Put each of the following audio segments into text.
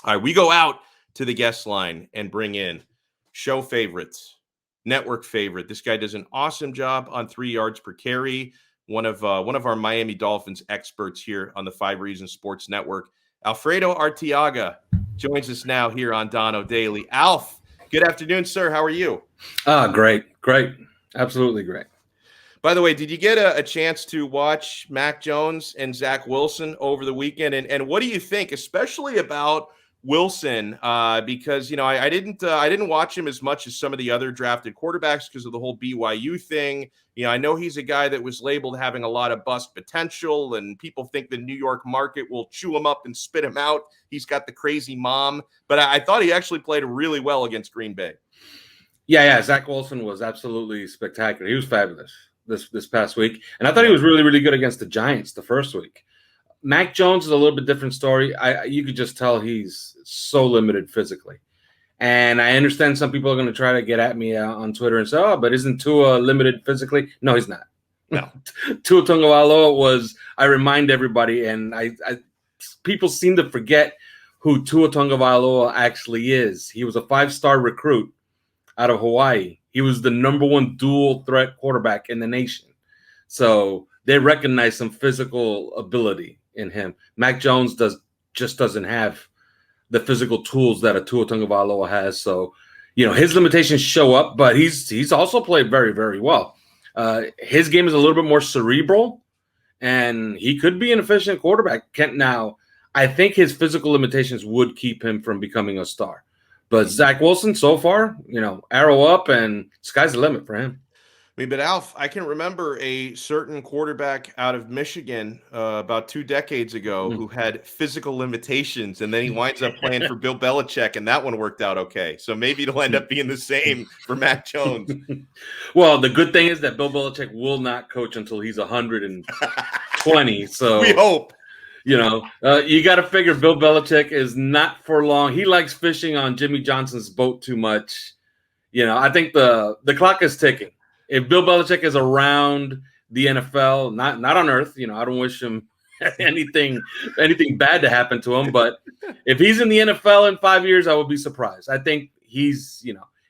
All right, we go out to the guest line and bring in show favorites, network favorite. This guy does an awesome job on 3 yards per carry. One of our Miami Dolphins experts here on the 5 Reasons Sports Network. Alfredo Arteaga joins us now here on Donno Daily. Alf, good afternoon, sir. How are you? Great. Absolutely great. By the way, did you get a chance to watch Mac Jones and Zach Wilson over the weekend? And what do you think, especially about Wilson? Because I didn't watch him as much as some of the other drafted quarterbacks because of the whole BYU thing. I know he's a guy that was labeled having a lot of bust potential, and people think the New York market will chew him up and spit him out. He's got the crazy mom, but I thought he actually played really well against Green Bay. Yeah. Zach Wilson was absolutely spectacular. He was fabulous this past week, and I thought he was really, really good against the Giants the first week. Mac Jones is a little bit different story. You could just tell he's so limited physically. And I understand some people are going to try to get at me on Twitter and say, oh, but isn't Tua limited physically? No, he's not. No. Tua Tagovailoa was, I remind everybody, and people seem to forget who Tua Tagovailoa actually is. He was a 5-star recruit out of Hawaii. He was the number 1 dual threat quarterback in the nation. So they recognize some physical ability in him. Mac Jones just doesn't have the physical tools that a Tua Tagovailoa has. So, his limitations show up, but he's also played very, very well. His game is a little bit more cerebral, and he could be an efficient quarterback. Now, I think his physical limitations would keep him from becoming a star. But Zach Wilson, so far, arrow up, and sky's the limit for him. But Alf, I can remember a certain quarterback out of Michigan about 2 decades ago who had physical limitations, and then he winds up playing for Bill Belichick, and that one worked out okay. So maybe it'll end up being the same for Mac Jones. Well, the good thing is that Bill Belichick will not coach until he's 120. So we hope. You got to figure Bill Belichick is not for long. He likes fishing on Jimmy Johnson's boat too much. I think the clock is ticking. If Bill Belichick is around the NFL, not on earth, I don't wish him anything bad to happen to him. But if he's in the NFL in 5 years, I would be surprised. I think he's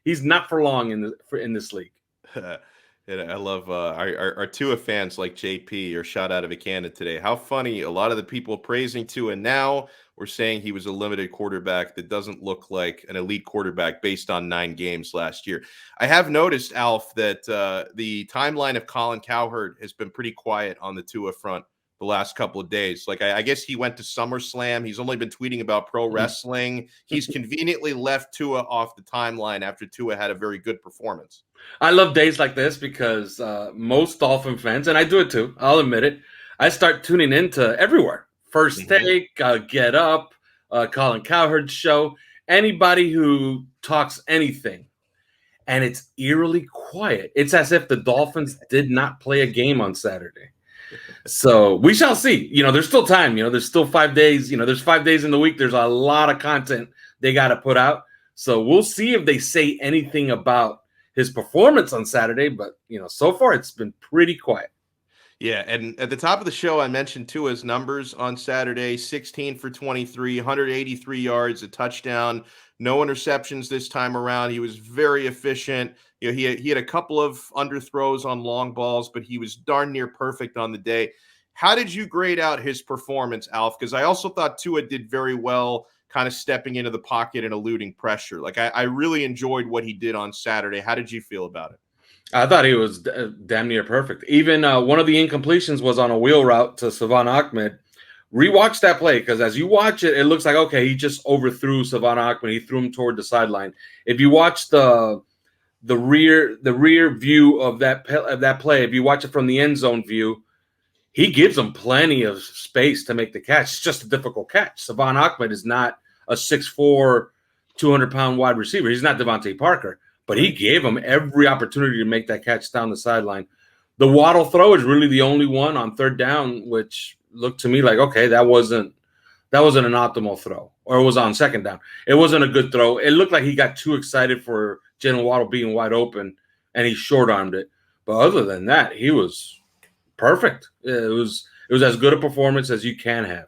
not for long in this league. I love our Tua fans like JP are shot out of a cannon today. How funny. A lot of the people praising Tua now were saying he was a limited quarterback that doesn't look like an elite quarterback based on 9 games last year. I have noticed, Alf, that the timeline of Colin Cowherd has been pretty quiet on the Tua front the last couple of days. Like, I guess he went to SummerSlam. He's only been tweeting about pro wrestling. He's conveniently left Tua off the timeline after Tua had a very good performance. I love days like this because most Dolphin fans, and I do it too, I'll admit it, I start tuning into everywhere. First Take, Get Up, Colin Cowherd's show, anybody who talks anything. And it's eerily quiet. It's as if the Dolphins did not play a game on Saturday. So we shall see. There's still time. There's still 5 days. There's 5 days in the week. There's a lot of content they got to put out. So we'll see if they say anything about his performance on Saturday. But, so far it's been pretty quiet. Yeah, and at the top of the show, I mentioned Tua's numbers on Saturday: 16 for 23, 183 yards, a touchdown, no interceptions this time around. He was very efficient. He had a couple of underthrows on long balls, but he was darn near perfect on the day. How did you grade out his performance, Alf? Because I also thought Tua did very well kind of stepping into the pocket and eluding pressure. Like, I really enjoyed what he did on Saturday. How did you feel about it? I thought he was damn near perfect. Even one of the incompletions was on a wheel route to Savon Ahmed. Rewatch that play, because as you watch it, it looks like, okay, he just overthrew Savon Ahmed. He threw him toward the sideline. If you watch the rear view of that play, if you watch it from the end zone view, he gives him plenty of space to make the catch. It's just a difficult catch. Savon Ahmed is not a 6'4", 200-pound wide receiver. He's not Devontae Parker. But he gave him every opportunity to make that catch down the sideline. The Waddle throw is really the only one on 3rd down, which looked to me like, okay, that wasn't an optimal throw, or it was on 2nd down. It wasn't a good throw. It looked like he got too excited for Jalen Waddle being wide open, and he short-armed it. But other than that, he was perfect. It was as good a performance as you can have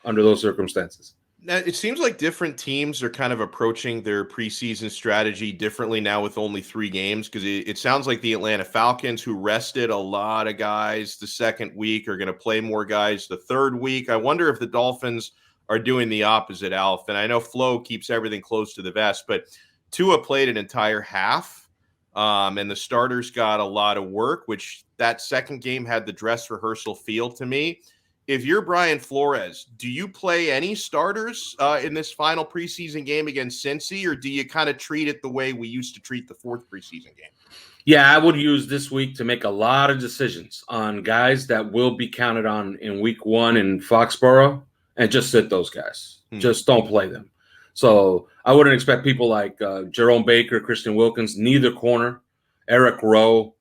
under those circumstances. Now, it seems like different teams are kind of approaching their preseason strategy differently now with only 3 games, because it sounds like the Atlanta Falcons, who rested a lot of guys the second week, are going to play more guys the third week. I wonder if the Dolphins are doing the opposite, Alf. And I know Flo keeps everything close to the vest, but Tua played an entire half, and the starters got a lot of work, which that second game had the dress rehearsal feel to me. If you're Brian Flores, do you play any starters in this final preseason game against Cincy, or do you kind of treat it the way we used to treat the fourth preseason game? Yeah, I would use this week to make a lot of decisions on guys that will be counted on in week 1 in Foxborough, and just sit those guys. Just don't play them. So I wouldn't expect people like Jerome Baker, Christian Wilkins, neither corner, Eric Rowe,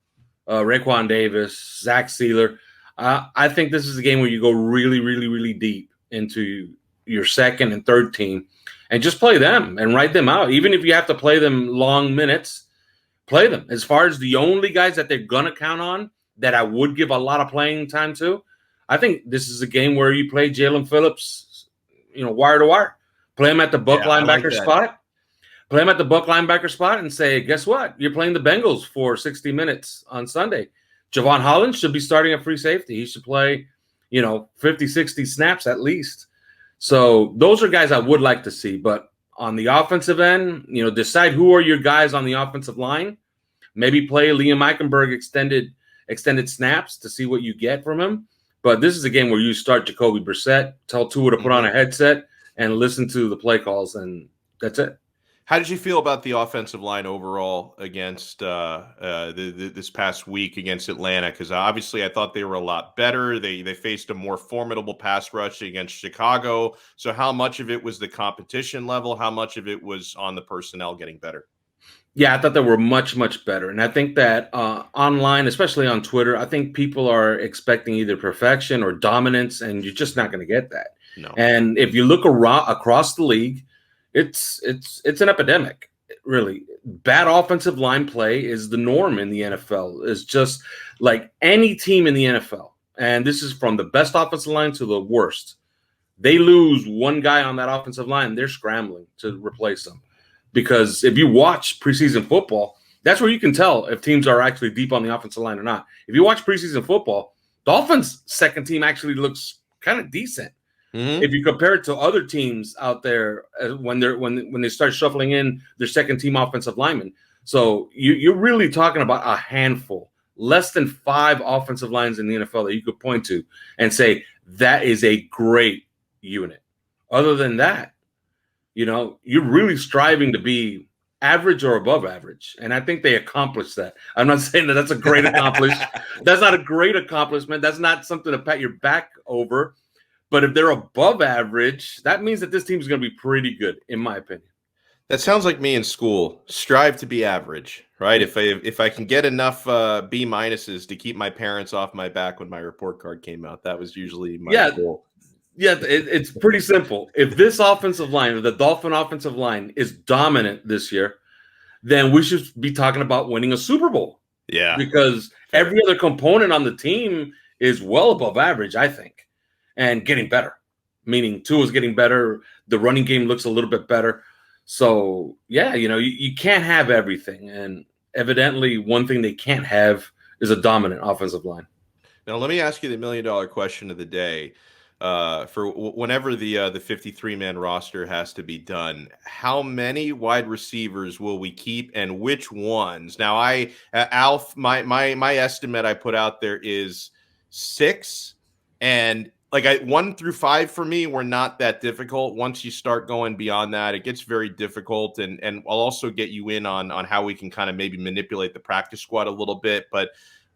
Raekwon Davis, Zach Sealer. I think this is a game where you go really, really, really deep into your second and third team and just play them and write them out. Even if you have to play them long minutes, play them. As far as the only guys that they're going to count on that I would give a lot of playing time to, I think this is a game where you play Jalen Phillips, wire to wire. Play him at the buck linebacker spot. Play him at the buck linebacker spot and say, guess what? You're playing the Bengals for 60 minutes on Sunday. Javon Holland should be starting at free safety. He should play, 50, 60 snaps at least. So those are guys I would like to see. But on the offensive end, decide who are your guys on the offensive line. Maybe play Liam Eichenberg extended snaps to see what you get from him. But this is a game where you start Jacoby Brissett, tell Tua to put on a headset and listen to the play calls, and that's it. How did you feel about the offensive line overall against this past week against Atlanta? Because obviously I thought they were a lot better. They faced a more formidable pass rush against Chicago. So how much of it was the competition level? How much of it was on the personnel getting better? Yeah, I thought they were much, much better. And I think that online, especially on Twitter, I think people are expecting either perfection or dominance, and you're just not going to get that. No. And if you look across the league, it's an epidemic, really. Bad offensive line play is the norm in the NFL. It's just like any team in the NFL, and this is from the best offensive line to the worst. They lose one guy on that offensive line, they're scrambling to replace them. Because if you watch preseason football, that's where you can tell if teams are actually deep on the offensive line or not. If you watch preseason football, Dolphins' second team actually looks kind of decent. If you compare it to other teams out there when they start shuffling in their second team offensive linemen. So you're really talking about a handful, less than 5 offensive lines in the NFL that you could point to and say that is a great unit. Other than that, you're really striving to be average or above average. And I think they accomplished that. I'm not saying that that's a great accomplishment. That's not a great accomplishment. That's not something to pat your back over. But if they're above average, that means that this team is going to be pretty good, in my opinion. That sounds like me in school. Strive to be average, right? If I can get enough B minuses to keep my parents off my back when my report card came out, that was usually my goal. Yeah, it's pretty simple. If this offensive line, the Dolphin offensive line, is dominant this year, then we should be talking about winning a Super Bowl. Yeah. Because every other component on the team is well above average, I think, and getting better. Meaning Tua's getting better. The running game looks a little bit better. So, yeah, you can't have everything. And evidently one thing they can't have is a dominant offensive line. Now, let me ask you the $1 million question of the day. For whenever the 53-man roster has to be done, how many wide receivers will we keep and which ones? Now, Alf, my estimate I put out there is 6, and 1 through 5 for me were not that difficult. Once you start going beyond that, it gets very difficult, and I'll also get you in on how we can kind of maybe manipulate the practice squad a little bit, but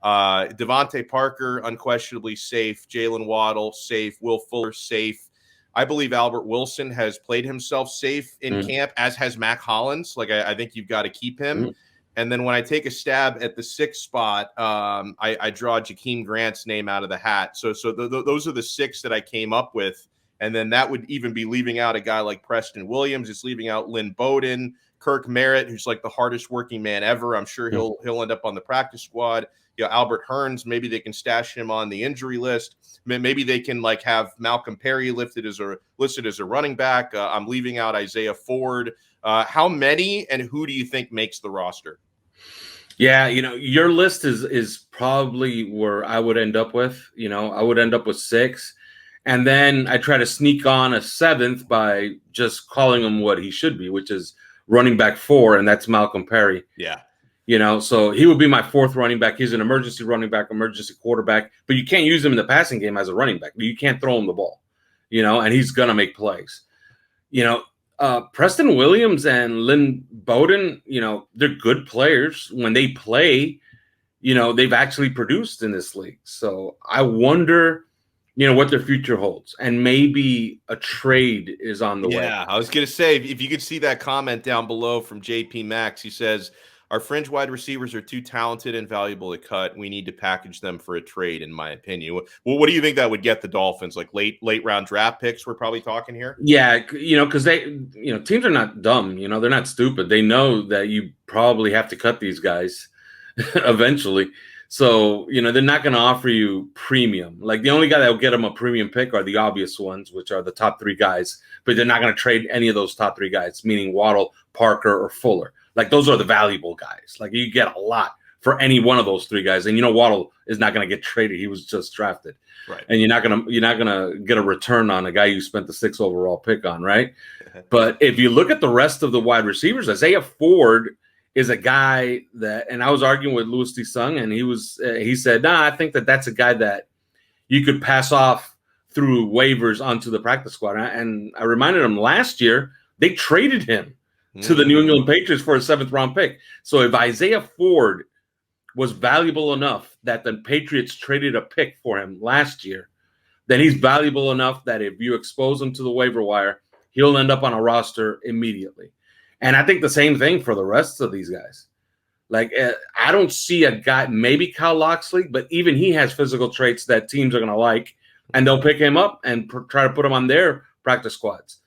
Devontae Parker, unquestionably safe. Jalen Waddle, safe. Will Fuller, safe. I believe Albert Wilson has played himself safe in camp, as has Mac Hollins. I think you've got to keep him. And then when I take a stab at the 6th spot, I draw Jakeem Grant's name out of the hat. So those are the 6 that I came up with. And then that would even be leaving out a guy like Preston Williams. It's leaving out Lynn Bowden, Kirk Merritt, who's like the hardest working man ever. I'm sure he'll end up on the practice squad. Albert Hearns, maybe they can stash him on the injury list. Maybe they can like have Malcolm Perry listed as a running back. I'm leaving out Isaiah Ford. How many and who do you think makes the roster? Yeah, your list is probably where I would end up with. I would end up with 6. And then I try to sneak on a 7th by just calling him what he should be, which is running back 4, and that's Malcolm Perry. Yeah. So he would be my 4th running back. He's an emergency running back, emergency quarterback, but you can't use him in the passing game as a running back. You can't throw him the ball, and he's going to make plays. Preston Williams and Lynn Bowden, they're good players. When they play, they've actually produced in this league. So I wonder, what their future holds. And maybe a trade is on the way. Yeah, I was going to say, if you could see that comment down below from JP Max, he says, our fringe wide receivers are too talented and valuable to cut. We need to package them for a trade, in my opinion. Well, what do you think that would get the Dolphins? Like late round draft picks we're probably talking here? Yeah, because they, teams are not dumb. They're not stupid. They know that you probably have to cut these guys eventually. So, they're not going to offer you premium. Like the only guy that will get them a premium pick are the obvious ones, which are the top 3 guys. But they're not going to trade any of those top 3 guys, meaning Waddle, Parker, or Fuller. Like those are the valuable guys. Like you get a lot for any one of those 3 guys. And Waddle is not going to get traded. He was just drafted. Right. And you're not gonna get a return on a guy you spent the 6th overall pick on, right? But if you look at the rest of the wide receivers, Isaiah Ford is a guy that, and I was arguing with Louis D. Sung, and he said, I think that's a guy that you could pass off through waivers onto the practice squad. And I reminded him last year they traded him to the New England Patriots for a 7th round pick. So if Isaiah Ford was valuable enough that the Patriots traded a pick for him last year, then he's valuable enough that if you expose him to the waiver wire, he'll end up on a roster immediately. And I think the same thing for the rest of these guys. Like, I don't see a guy, maybe Kyle Loxley, but even he has physical traits that teams are going to like, and they'll pick him up and try to put him on their practice squads.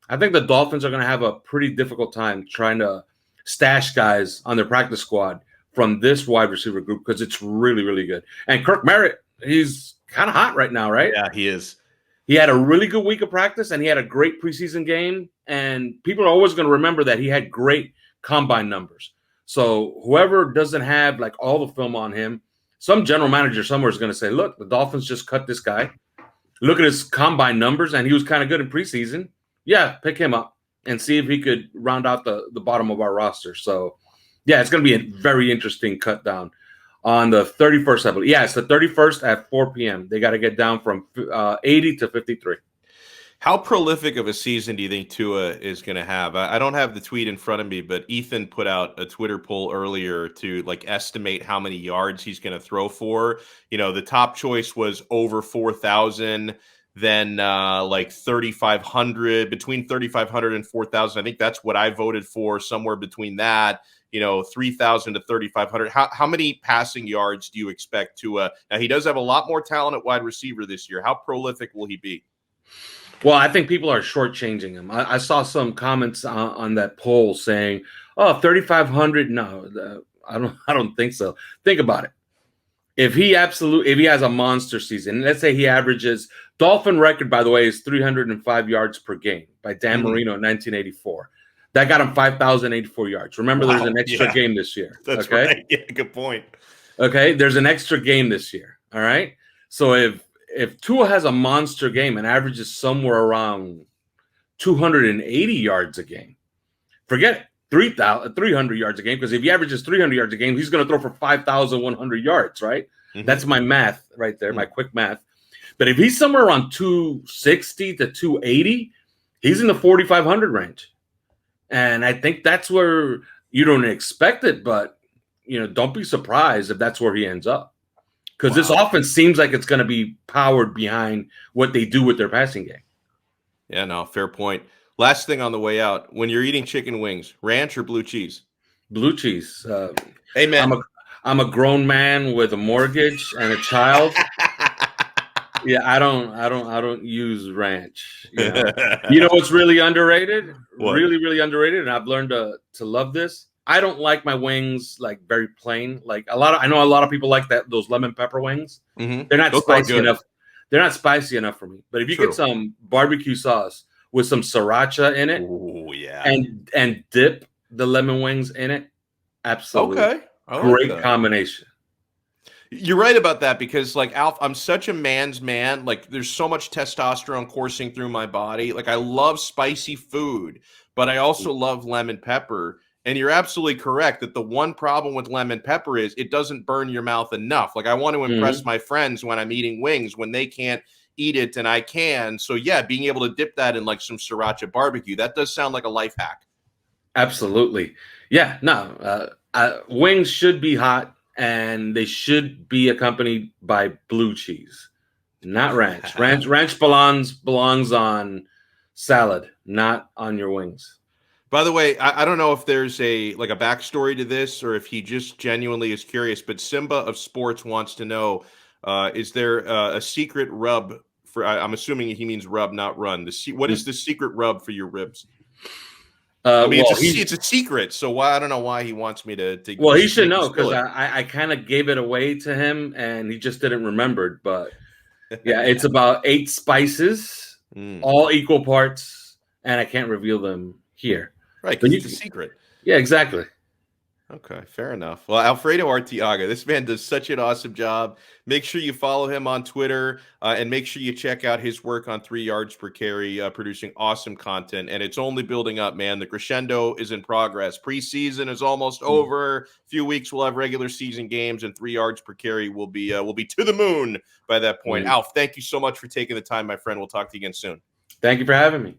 I think the Dolphins are going to have a pretty difficult time trying to stash guys on their practice squad from this wide receiver group because it's really, really good. And Kirk Merritt, he's kind of hot right now, right? Yeah, he is. He had a really good week of practice, and he had a great preseason game. And people are always going to remember that he had great combine numbers. So whoever doesn't have like all the film on him, some general manager somewhere is going to say, look, the Dolphins just cut this guy. Look at his combine numbers, and he was kind of good in preseason. Yeah, pick him up and see if he could round out the bottom of our roster. So, yeah, it's going to be a very interesting cut down on the 31st, I believe. Yeah, it's the 31st at 4 p.m. They got to get down from 80 to 53. How prolific of a season do you think Tua is going to have? I don't have the tweet in front of me, but Ethan put out a Twitter poll earlier to like estimate how many yards he's going to throw for. The top choice was over 4,000. Then like 3,500, between 3,500 and 4,000. I think that's what I voted for, somewhere between that, 3,000 to 3,500. How many passing yards do you expect to? Now, he does have a lot more talent at wide receiver this year. How prolific will he be? Well, I think people are shortchanging him. I saw some comments on that poll saying, "Oh, 3,500." No, I don't think so. Think about it. If he has a monster season, let's say he averages, Dolphin record, by the way, is 305 yards per game by Dan Marino in 1984. That got him 5,084 yards. Remember, there's an extra game this year. That's okay? Right. Yeah, good point. Okay, there's an extra game this year. All right. So if Tua has a monster game and averages somewhere around 280 yards a game, forget it. 300 yards a game, because if he averages 300 yards a game, he's going to throw for 5,100 yards, right? Mm-hmm. That's my math right there, my quick math. But if he's somewhere around 260 to 280, he's in the 4,500 range. And I think that's where you don't expect it, but, don't be surprised if that's where he ends up. Because this offense seems like it's going to be powered behind what they do with their passing game. Yeah, no, fair point. Last thing on the way out, when you're eating chicken wings, ranch or blue cheese? Blue cheese. Amen. I'm a grown man with a mortgage and a child. Yeah, I don't use ranch. You know what's really underrated? What? Really underrated, and I've learned to love this. I don't like my wings like very plain. Like I know a lot of people like those lemon pepper wings. They're not Those are spicy good. enough. They're not spicy enough for me. But if you get True. some barbecue sauce with some sriracha in it, Oh yeah. and dip the lemon wings in it, absolute Okay. I like great that. combination. You're right about that because, like, Alf, I'm such a man's man. Like, there's so much testosterone coursing through my body. Like, I love spicy food, but I also love lemon pepper. And you're absolutely correct that the one problem with lemon pepper is it doesn't burn your mouth enough. Like, I want to impress Mhm. my friends when I'm eating wings when they can't eat it and I can. So, yeah, being able to dip that in like some sriracha barbecue, that does sound like a life hack. Absolutely. Yeah, no. Wings should be hot and they should be accompanied by blue cheese, not ranch. Ranch belongs on salad, not on your wings. By the way, I don't know if there's a backstory to this or if he just genuinely is curious, but Simba of Sports wants to know: is there a secret rub for? I'm assuming he means rub, not run. What is the secret rub for your ribs? I mean, Well, it's a secret, so why I don't know why he wants me to he should maybe know spill because it. I kind of gave it away to him and he just didn't remember. But yeah, it's about 8 spices, Mm, all equal parts, and I can't reveal them here. right, But because you, it's a secret. yeah, exactly. Okay, fair enough. Well, Alfredo Arteaga, this man does such an awesome job. Make sure you follow him on Twitter and make sure you check out his work on 3 yards per carry, producing awesome content. And it's only building up, man. The crescendo is in progress. Preseason is almost over. A few weeks we'll have regular season games, and 3 yards per carry will be to the moon by that point. Alf, thank you so much for taking the time, my friend. We'll talk to you again soon. Thank you for having me.